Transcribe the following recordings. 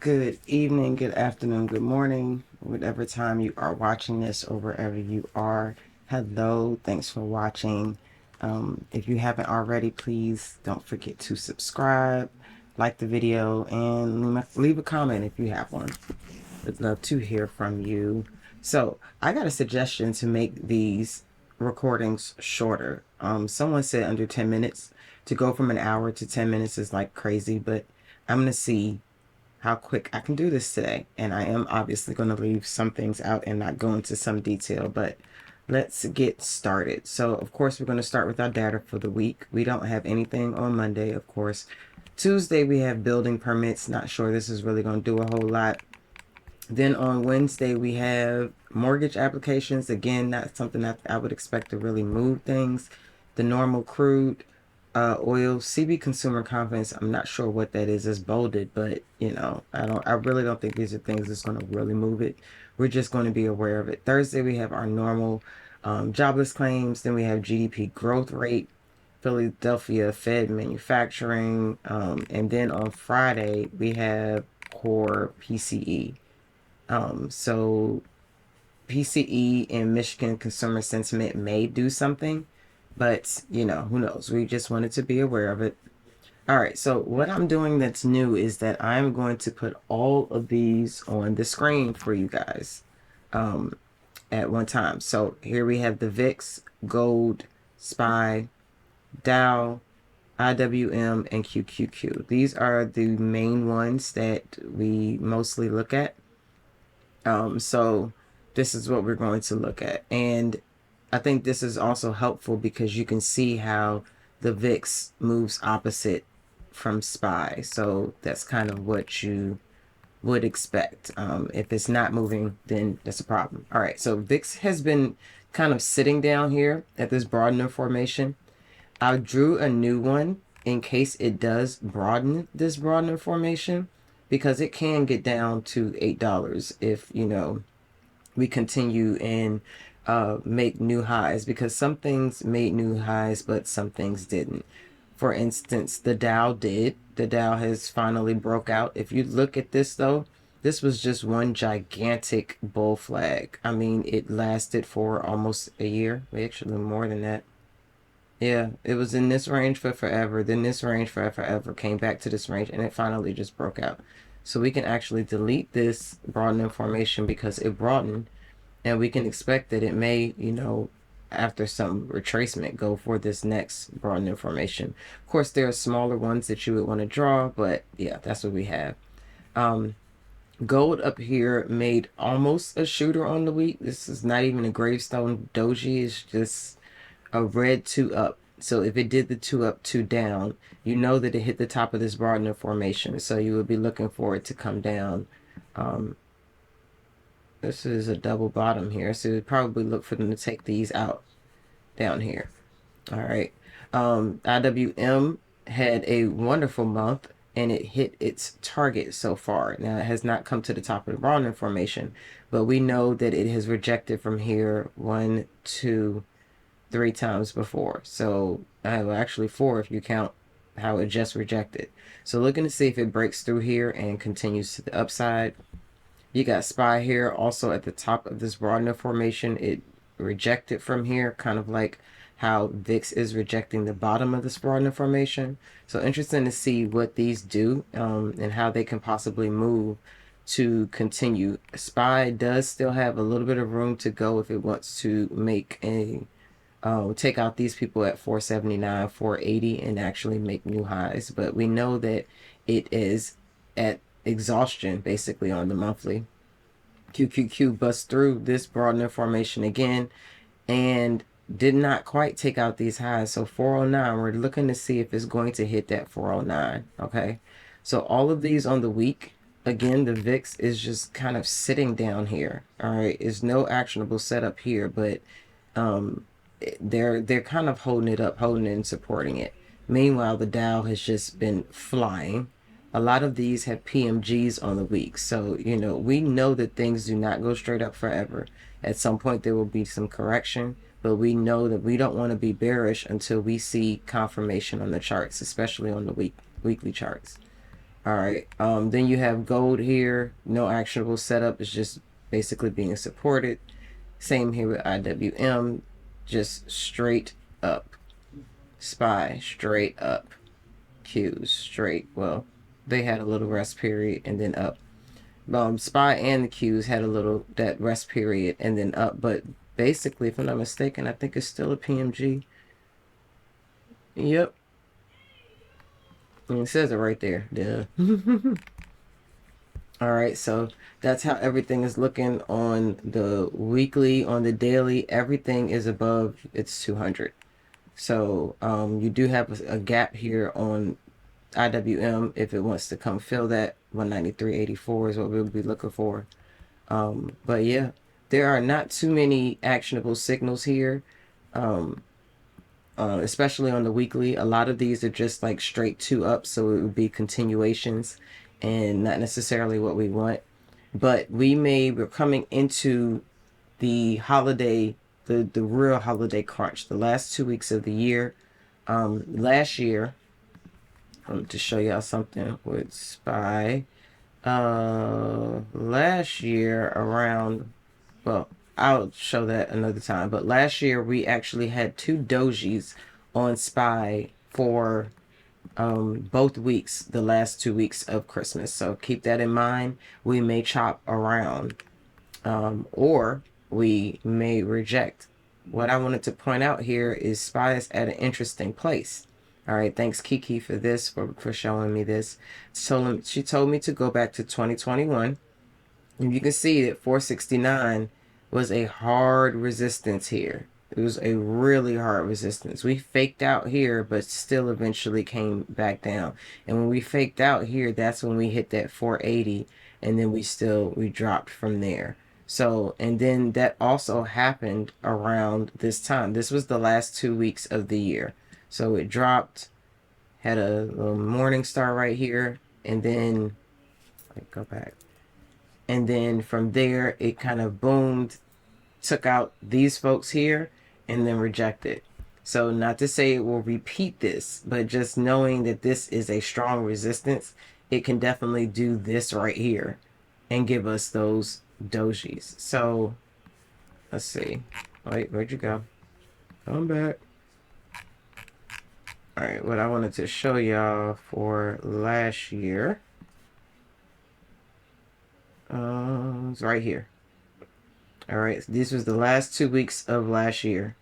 Good evening, good afternoon, good morning, whatever time you are watching this or wherever you are. Hello, thanks for watching. If you haven't already, please don't forget to subscribe, like the video, and leave a comment if you have one. I'd love to hear from you. So I got a suggestion to make these recordings shorter. Someone said under 10 minutes. To go from an hour to 10 minutes is like crazy, but I'm going to see how quick I can do this today. And I am obviously going to leave some things out and not go into some detail, but let's get started. So of course, we're going to start with our data for the week. We don't have anything on Monday, of course. Tuesday, we have building permits. Not sure this is really going to do a whole lot. Then on Wednesday, we have mortgage applications. Again, not something that I would expect to really move things. The normal crude, oil, CB consumer confidence. I'm not sure what that is. It's bolded, but I really don't think these are things that's going to really move it. We're just going to be aware of it. Thursday, we have our normal jobless claims. Then we have GDP growth rate, Philadelphia Fed manufacturing. And then on Friday, we have core PCE. So PCE and Michigan consumer sentiment may do something, but who knows? We just wanted to be aware of it. All right, so what I'm doing that's new is that I'm going to put all of these on the screen for you guys at one time. So here we have the VIX, Gold, SPY, Dow, IWM, and QQQ. These are the main ones that we mostly look at. So this is what we're going to look at. And I think this is also helpful because you can see how the VIX moves opposite from SPY. So that's kind of what you would expect. If it's not moving, then that's a problem. All right, so VIX has been kind of sitting down here at this broadening formation. I drew a new one in case it does broaden this broadening formation, because it can get down to $8 if we continue and make new highs, because some things made new highs but some things didn't. For instance, the Dow did. The Dow has finally broke out. If you look at this though, this was just one gigantic bull flag. I mean, it lasted for almost a year, actually more than that. Yeah, it was in this range for forever, then this range for forever, came back to this range, and it finally just broke out. So we can actually delete this broadening formation because it broadened, and we can expect that it may, after some retracement, go for this next broadening formation. Of course, there are smaller ones that you would want to draw, but yeah, that's what we have. Gold up here made almost a shooter on the week. This is not even a gravestone doji. It's just a red 2 up. So if it did the 2 up, 2 down, you know that it hit the top of this broadening formation. So you would be looking for it to come down. This is a double bottom here. So you'd probably look for them to take these out down here. All right. IWM had a wonderful month, and it hit its target so far. Now, it has not come to the top of the broadening formation, but we know that it has rejected from here 1, 2, 3 times before. So well, actually 4 if you count how it just rejected. So looking to see if it breaks through here and continues to the upside. You got SPY here also at the top of this broadening formation. It rejected from here, kind of like how VIX is rejecting the bottom of this broadening formation. So interesting to see what these do and how they can possibly move to continue. SPY does still have a little bit of room to go if it wants to make a take out these people at 479, 480 and actually make new highs. But we know that it is at exhaustion basically on the monthly. QQQ busts through this broadening formation again and did not quite take out these highs. So 409, we're looking to see if it's going to hit that 409. Okay, so all of these on the week, again, the VIX is just kind of sitting down here. All right, there's no actionable setup here, but they're kind of holding it up, holding it and supporting it. Meanwhile, the Dow has just been flying. A lot of these have PMGs on the week. So, we know that things do not go straight up forever. At some point, there will be some correction, but we know that we don't want to be bearish until we see confirmation on the charts, especially on the weekly charts. All right. Then you have gold here. No actionable setup. It's just basically being supported. Same here with IWM. Just straight up. SPY, straight up. Qs, straight. Well, they had a little rest period and then up. SPY and the Qs had a little, that rest period and then up. But basically, if I'm not mistaken, I think it's still a PMG. Yep. And it says it right there. Duh. All right, so that's how everything is looking on the weekly, on the daily. Everything is above its 200. So you do have a gap here on IWM if it wants to come fill that. 193.84 is what we'll be looking for. But yeah, there are not too many actionable signals here, especially on the weekly. A lot of these are just like straight two up, so it would be continuations and not necessarily what we want. But we're coming into the holiday, the real holiday crunch, the last 2 weeks of the year. Last year, to show y'all something with SPY, last year around, well, I'll show that another time, but last year we actually had 2 dojis on SPY for both weeks, the last 2 weeks of Christmas. So keep that in mind. We may chop around, or we may reject. What I wanted to point out here is SPY is at an interesting place. All right, thanks Kiki for this, for showing me this. So she told me to go back to 2021. And you can see that 469 was a hard resistance here. It was a really hard resistance. We faked out here, but still eventually came back down. And when we faked out here, that's when we hit that 480, and then we dropped from there. So, and then that also happened around this time. This was the last 2 weeks of the year. So it dropped, had a little morning star right here, and then, go back. And then from there, it kind of boomed, took out these folks here, and then rejected. So not to say it will repeat this, but just knowing that this is a strong resistance, it can definitely do this right here and give us those dojis. So let's see. Wait, where'd you go? Come back. All right, what I wanted to show y'all for last year is right here. All right, this was the last 2 weeks of last year.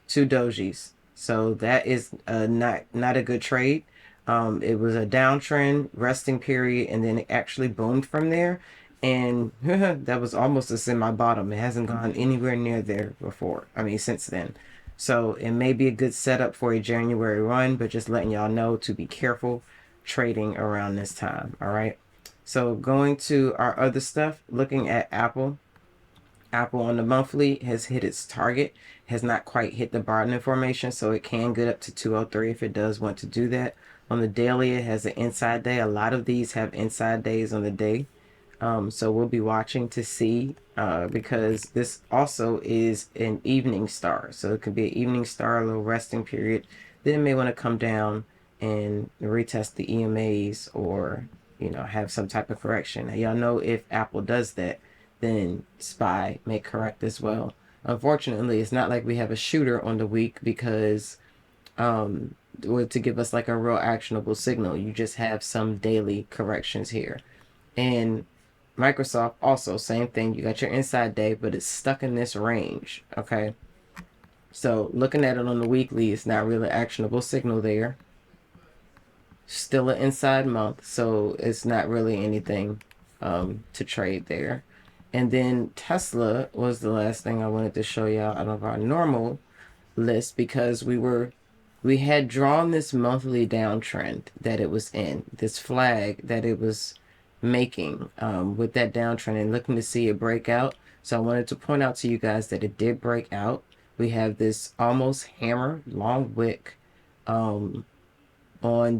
2 dojis. So that is not a good trade. It was a downtrend, resting period, and then it actually boomed from there. And that was almost a semi-bottom. It hasn't gone anywhere near there before. I mean, since then. So it may be a good setup for a January run, but just letting y'all know to be careful trading around this time. All right. So going to our other stuff, looking at Apple. Apple on the monthly has hit its target, has not quite hit the bottom formation, so it can get up to 203 if it does want to do that. On the daily, it has an inside day. A lot of these have inside days on the day. So we'll be watching to see, because this also is an evening star. So it could be an evening star, a little resting period. Then it may want to come down and retest the EMAs, or, have some type of correction. Now, y'all know if Apple does that, then SPY may correct as well. Unfortunately, it's not like we have a shooter on the week, because to give us like a real actionable signal, you just have some daily corrections here. And Microsoft also, same thing. You got your inside day, but it's stuck in this range. Okay. So looking at it on the weekly, it's not really actionable signal there. Still an inside month, so it's not really anything to trade there. And then Tesla was the last thing I wanted to show y'all out of our normal list, because we had drawn this monthly downtrend that it was in, this flag that it was making with that downtrend, and looking to see it break out. So I wanted to point out to you guys that it did break out. We have this almost hammer long wick on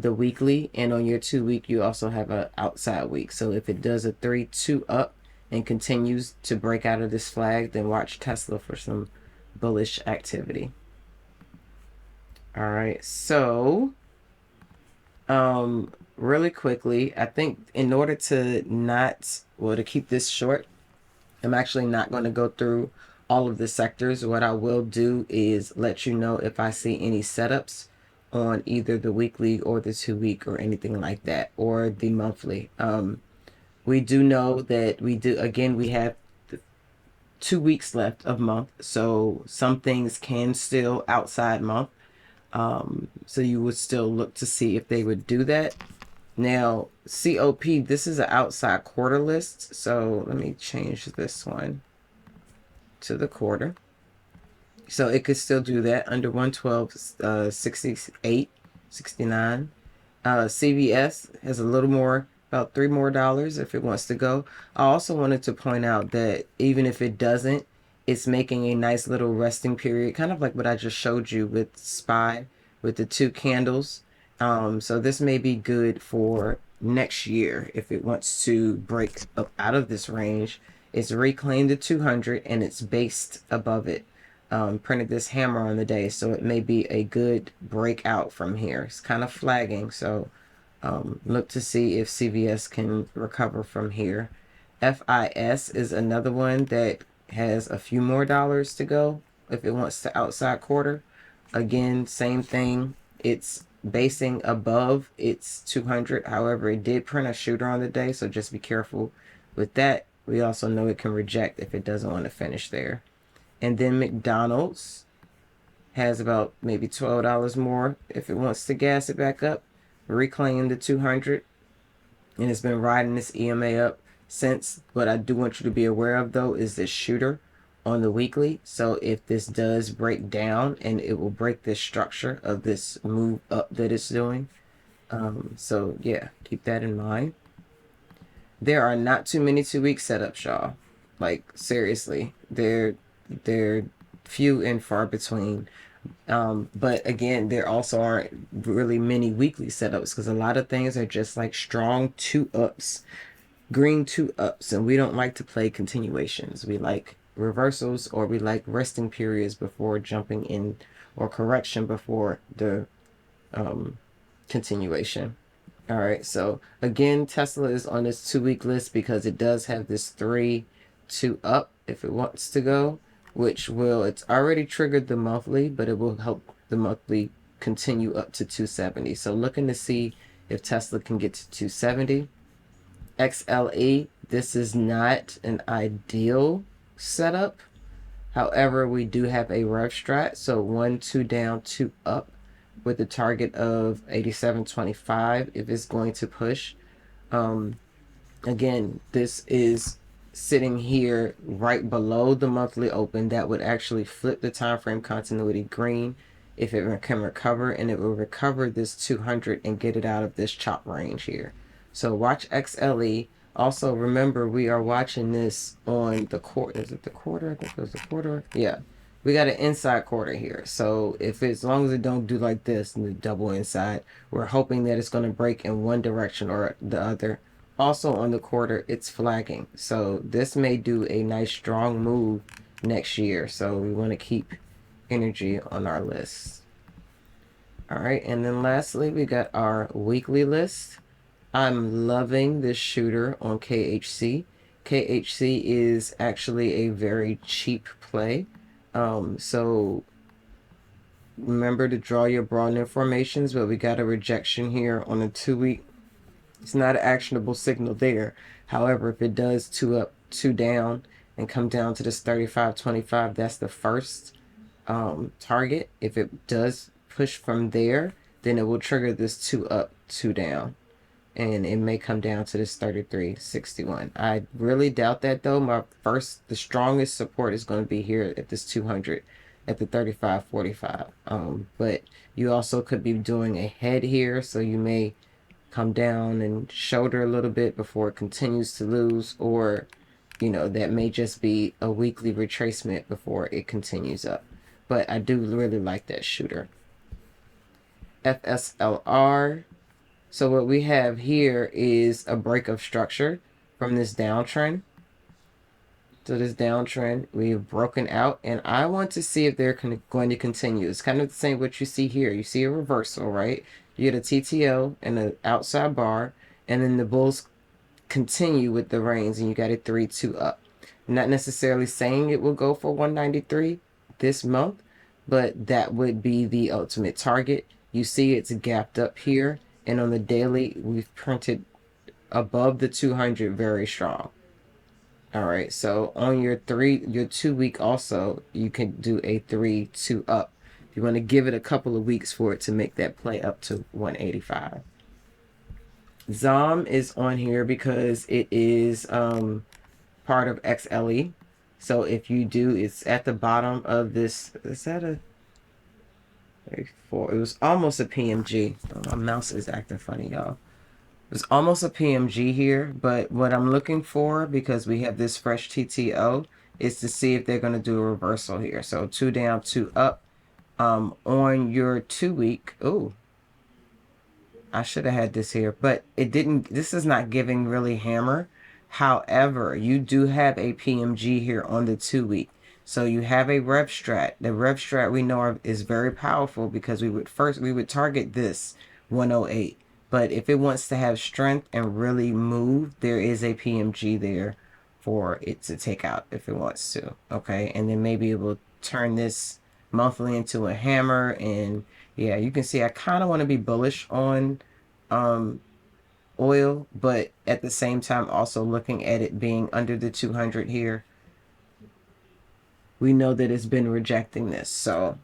the weekly, and on your 2 week you also have an outside week. So if it does a 3-2 up and continues to break out of this flag, then watch Tesla for some bullish activity. All right, so Really quickly, I think in order to not, well, to keep this short, I'm actually not going to go through all of the sectors. What I will do is let you know if I see any setups on either the weekly or the 2 week or anything like that, or the monthly. We do know that we do, again, we have 2 weeks left of month, so some things can still outside month. So you would still look to see if they would do that. Now, COP, this is an outside quarter list. So let me change this one to the quarter. So it could still do that under 112, 68, 69. CVS has a little more, about $3 more if it wants to go. I also wanted to point out that even if it doesn't, it's making a nice little resting period, kind of like what I just showed you with SPY, with the two candles. So this may be good for next year if it wants to break up out of this range. It's reclaimed the 200 and it's based above it. Printed this hammer on the day, so it may be a good breakout from here. It's kind of flagging, so look to see if CVS can recover from here. FIS is another one that has a few more dollars to go if it wants to outside quarter. Again, same thing. It's basing above its 200. However, it did print a shooter on the day, so just be careful with that. We also know it can reject if it doesn't want to finish there. And then McDonald's has about maybe $12 more if it wants to gas it back up, reclaim the 200. And it's been riding this EMA up since. What I do want you to be aware of, though, is this shooter on the weekly. So if this does break down, and it will break this structure of this move up that it's doing. So yeah, keep that in mind. There are not too many 2 week setups, y'all. Like seriously, they're few and far between. But again, there also aren't really many weekly setups because a lot of things are just like strong 2 ups, green 2 ups, and we don't like to play continuations. We like reversals, or we like resting periods before jumping in, or correction before the continuation. All right, so again, Tesla is on this 2 week list because it does have this 3-2 up if it wants to go, which will, it's already triggered the monthly, but it will help the monthly continue up to 270. So looking to see if Tesla can get to 270. XLE, this is not an ideal setup. However, we do have a rev strat, so 1, 2 down, 2 up, with a target of 87.25 if it's going to push. Again, this is sitting here right below the monthly open. That would actually flip the time frame continuity green if it can recover, and it will recover this 200 and get it out of this chop range here. So watch XLE. Also remember, we are watching this on the quarter. Is it the quarter? I think it was the quarter. Yeah, we got an inside quarter here. So if as long as it don't do like this and the double inside, we're hoping that it's going to break in one direction or the other. Also on the quarter, it's flagging. So this may do a nice strong move next year. So we want to keep energy on our list. All right, and then lastly, we got our weekly list. I'm loving this shooter on KHC. KHC is actually a very cheap play. So remember to draw your broad formations, but we got a rejection here on a 2 week. It's not an actionable signal there. However, if it does 2 up, 2 down, and come down to this 35.25, that's the first target. If it does push from there, then it will trigger this 2 up, 2 down, and it may come down to this 33.61. I really doubt that though. The strongest support is going to be here at this 200 at the 35.45. But you also could be doing a head here, so you may come down and shoulder a little bit before it continues to lose, or that may just be a weekly retracement before it continues up. But I do really like that shooter. FSLR. So what we have here is a break of structure from this downtrend. So this downtrend, we've broken out, and I want to see if they're going to continue. It's kind of the same what you see here. You see a reversal, right? You get a TTO and an outside bar, and then the bulls continue with the range, and you got a 3-2 up. Not necessarily saying it will go for 193 this month, but that would be the ultimate target. You see it's gapped up here, and on the daily, we've printed above the 200 very strong. All right, so on your 2 week also, you can do a 3-2 up. You want to give it a couple of weeks for it to make that play up to 185. ZOM is on here because it is part of XLE. So if you do, it's at the bottom of this. Is that a 4? It was almost a PMG. Oh, my mouse is acting funny, y'all. It was almost a PMG here, but what I'm looking for, because we have this fresh TTO, is to see if they're going to do a reversal here. So 2 down, 2 up. On your 2 week, oh, I should have had this here, but it didn't. This is not giving really hammer. However, you do have a PMG here on the 2 week. So you have a rev strat. The rev strat we know is very powerful because we would target this 108. But if it wants to have strength and really move, there is a PMG there for it to take out if it wants to. Okay, and then maybe it will turn this monthly into a hammer. And yeah, you can see I kind of want to be bullish on oil, but at the same time also looking at it being under the 200 here. We know that it's been rejecting this, so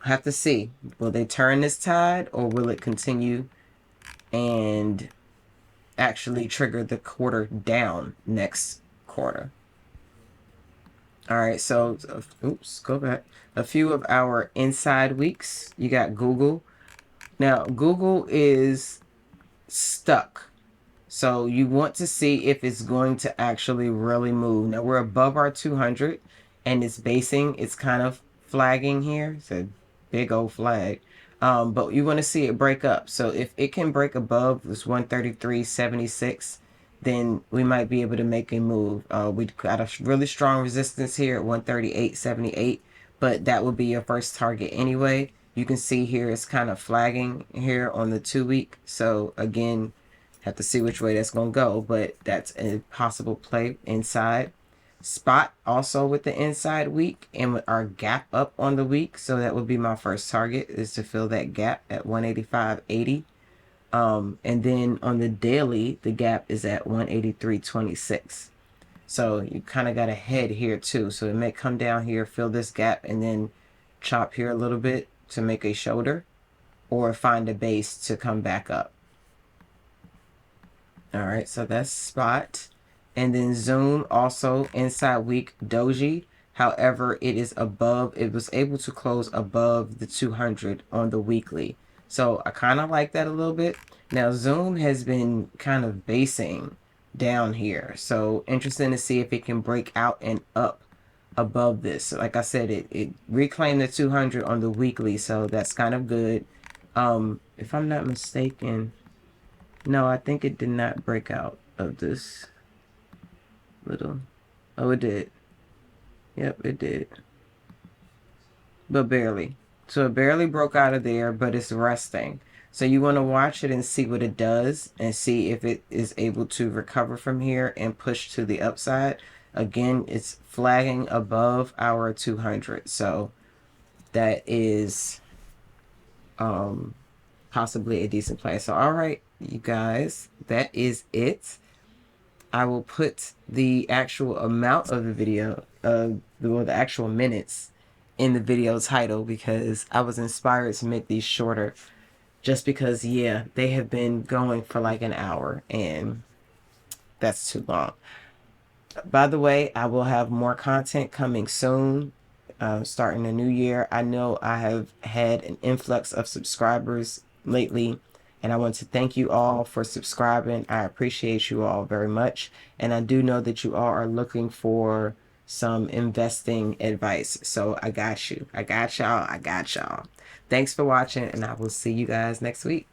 have to see, will they turn this tide or will it continue and actually trigger the quarter down next quarter? All right, so oops, go back. A few of our inside weeks. You got Google. Now Google is stuck. So you want to see if it's going to actually really move. Now we're above our 200 and it's basing. It's kind of flagging here. It's a big old flag. But you want to see it break up. So if it can break above this 133.76, then we might be able to make a move. We got a really strong resistance here at 138.78, but that would be your first target anyway. You can see here it's kind of flagging here on the 2 week. So again, have to see which way that's going to go, but that's a possible play inside. Spot also with the inside week and with our gap up on the week. So that would be my first target, is to fill that gap at 185.80. And then on the daily, the gap is at 183.26. So you kind of got a head here too. So it may come down here, fill this gap, and then chop here a little bit to make a shoulder, or find a base to come back up. All right, so that's spot. And then Zoom also inside week doji. However, it is above, it was able to close above the 200 on the weekly. So I kind of like that a little bit. Now Zoom has been kind of basing down here. So interesting to see if it can break out and up above this. Like I said, it reclaimed the 200 on the weekly. So that's kind of good. If I'm not mistaken, no, I think it did not break out of this little. Oh, it did. Yep, it did. But barely. So it barely broke out of there, but it's resting. So you want to watch it and see what it does and see if it is able to recover from here and push to the upside. Again, it's flagging above our 200. So that is possibly a decent play. So all right, you guys, that is it. I will put the actual amount of the video, the actual minutes in the video title, because I was inspired to make these shorter just because, yeah, they have been going for like an hour and that's too long. By the way, I will have more content coming soon, starting the new year. I know I have had an influx of subscribers lately, and I want to thank you all for subscribing. I appreciate you all very much. And I do know that you all are looking for some investing advice. So I got you. I got y'all. I got y'all. Thanks for watching, and I will see you guys next week.